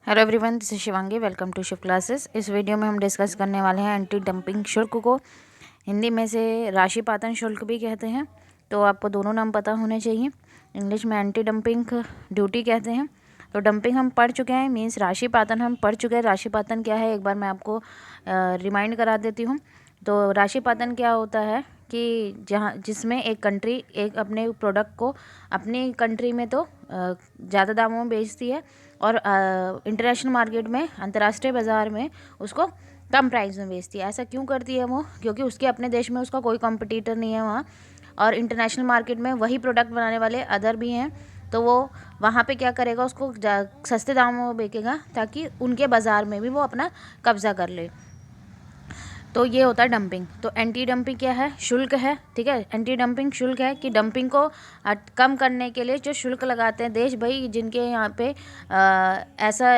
Hello everyone, this is Shivangi. Welcome to Shiv classes. इस video में हम डिस्कस करने वाले हैं एंटी डंपिंग शुल्क को। हिंदी में से राशि पातन शुल्क भी कहते हैं, तो आपको दोनों नाम पता होने चाहिए। इंग्लिश में एंटी डंपिंग ड्यूटी कहते हैं। तो डंपिंग हम पढ़ चुके हैं, मीन्स राशि पातन हम पढ़ चुके हैं। राशि पातन क्या है, एक बार मैं आपको रिमाइंड करा देती हूँ। तो राशि पातन क्या होता है कि जिसमें एक कंट्री एक अपने प्रोडक्ट को अपनी कंट्री में तो ज़्यादा दामों में बेचती है और इंटरनेशनल मार्केट में, अंतर्राष्ट्रीय बाज़ार में उसको कम प्राइस में बेचती है। ऐसा क्यों करती है वो? क्योंकि उसके अपने देश में उसका कोई कंपटीटर नहीं है वहाँ, और इंटरनेशनल मार्केट में वही प्रोडक्ट बनाने वाले अदर भी हैं। तो वो वहाँ पे क्या करेगा, उसको सस्ते दामों में बेचेगा ताकि उनके बाज़ार में भी वो अपना कब्जा कर ले। तो ये होता है डंपिंग। तो एंटी डंपिंग क्या है? शुल्क है, ठीक है। एंटी डंपिंग शुल्क है कि डंपिंग को कम करने के लिए जो शुल्क लगाते हैं देश, भाई जिनके यहाँ पे ऐसा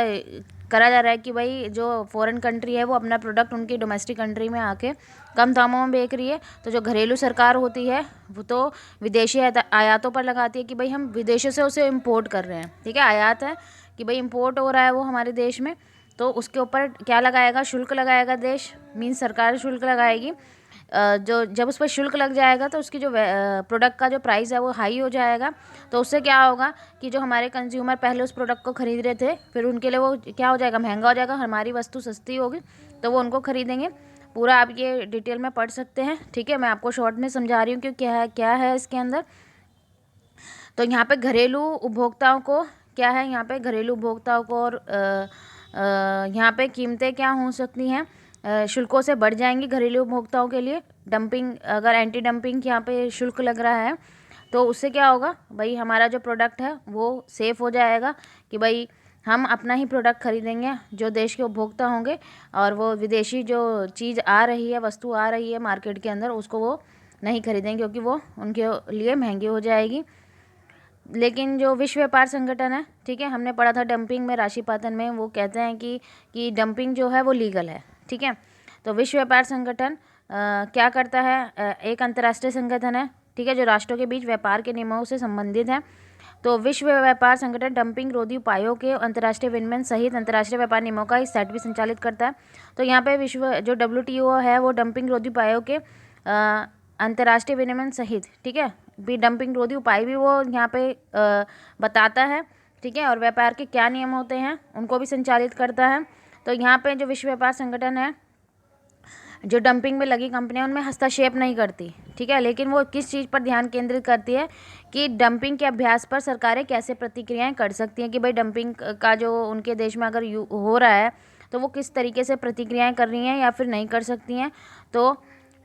करा जा रहा है कि भाई जो फॉरेन कंट्री है वो अपना प्रोडक्ट उनकी डोमेस्टिक कंट्री में आके कम दामों में बेच रही है, तो जो घरेलू सरकार होती है वो तो विदेशी आयातों पर लगाती है कि भाई हम विदेशों से उसे इम्पोर्ट कर रहे हैं, ठीक है। आयात है कि भाई इम्पोर्ट हो रहा है वो हमारे देश में, तो उसके ऊपर क्या लगाएगा? शुल्क लगाएगा देश, मीन्स सरकार शुल्क लगाएगी। जो जब उस पर शुल्क लग जाएगा तो उसकी जो प्रोडक्ट का जो प्राइस है वो हाई हो जाएगा। तो उससे क्या होगा कि जो हमारे कंज्यूमर पहले उस प्रोडक्ट को खरीद रहे थे, फिर उनके लिए वो क्या हो जाएगा? महंगा हो जाएगा। हमारी वस्तु सस्ती होगी तो वो उनको खरीदेंगे। पूरा आप ये डिटेल में पढ़ सकते हैं, ठीक है। मैं आपको शॉर्ट में समझा रही हूँ कि क्या है इसके अंदर। तो यहाँ पे घरेलू उपभोक्ताओं को क्या है, यहाँ पे घरेलू उपभोक्ताओं को और यहाँ पे कीमतें क्या हो सकती हैं, शुल्कों से बढ़ जाएंगी घरेलू उपभोक्ताओं के लिए। डंपिंग, अगर एंटी डंपिंग यहाँ पे शुल्क लग रहा है तो उससे क्या होगा भाई, हमारा जो प्रोडक्ट है वो सेफ़ हो जाएगा कि भाई हम अपना ही प्रोडक्ट खरीदेंगे, जो देश के उपभोक्ता होंगे, और वो विदेशी जो चीज़ आ रही है, वस्तु आ रही है मार्केट के अंदर, उसको वो नहीं खरीदेंगे क्योंकि वो उनके लिए महंगी हो जाएगी। लेकिन जो विश्व व्यापार संगठन है, ठीक है, हमने पढ़ा था डंपिंग में, राशि पातन में, वो कहते हैं कि डंपिंग जो है वो लीगल है, ठीक है। तो विश्व व्यापार संगठन क्या करता है? एक अंतर्राष्ट्रीय संगठन है, ठीक है, जो राष्ट्रों के बीच व्यापार के नियमों से संबंधित है। तो विश्व व्यापार संगठन डंपिंग रोधी उपायों के अंतर्राष्ट्रीय विनियमन सहित अंतर्राष्ट्रीय व्यापार नियमों का एक सेट भी संचालित करता है। तो यहाँ पे विश्व जो WTO है वो डंपिंग रोधी उपायों के अंतर्राष्ट्रीय विनियमन सहित, ठीक है, भी डंपिंग रोधी उपाय भी वो यहाँ पे बताता है, ठीक है। और व्यापार के क्या नियम होते हैं उनको भी संचालित करता है। तो यहाँ पे जो विश्व व्यापार संगठन है, जो डंपिंग में लगी कंपनियां उनमें हस्तक्षेप नहीं करती, ठीक है, लेकिन वो किस चीज़ पर ध्यान केंद्रित करती है कि डंपिंग के अभ्यास पर सरकारें कैसे प्रतिक्रियाएं कर सकती हैं कि भाई डंपिंग का जो उनके देश में अगर हो रहा है तो वो किस तरीके से प्रतिक्रियाएं कर रही हैं या फिर नहीं कर सकती हैं। तो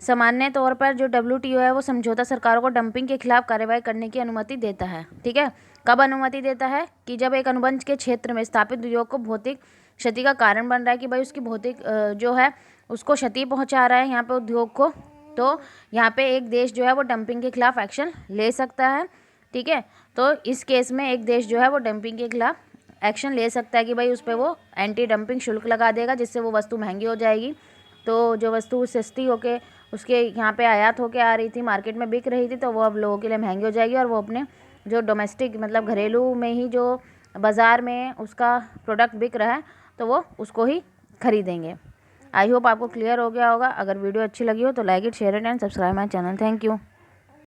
सामान्य तौर पर जो WTO है वो समझौता सरकारों को डंपिंग के खिलाफ कार्रवाई करने की अनुमति देता है, ठीक है। कब अनुमति देता है? कि जब एक अनुबंध के क्षेत्र में स्थापित उद्योग को भौतिक क्षति का कारण बन रहा है, कि भाई उसकी भौतिक जो है उसको क्षति पहुंचा रहा है यहाँ पे उद्योग को, तो यहाँ पे एक देश जो है वो डंपिंग के खिलाफ एक्शन ले सकता है, ठीक है। तो इस केस में एक देश जो है वो डंपिंग के खिलाफ एक्शन ले सकता है कि भाई उस पर वो एंटी डंपिंग शुल्क लगा देगा, जिससे वो वस्तु महंगी हो जाएगी। तो जो वस्तु सस्ती होके उसके यहाँ पे आयात होके आ रही थी, मार्केट में बिक रही थी, तो वो अब लोगों के लिए महंगी हो जाएगी, और वो अपने जो डोमेस्टिक मतलब घरेलू में ही जो बाज़ार में उसका प्रोडक्ट बिक रहा है तो वो उसको ही खरीदेंगे। आई होप आपको क्लियर हो गया होगा। अगर वीडियो अच्छी लगी हो तो like it, share it and subscribe my channel. Thank you.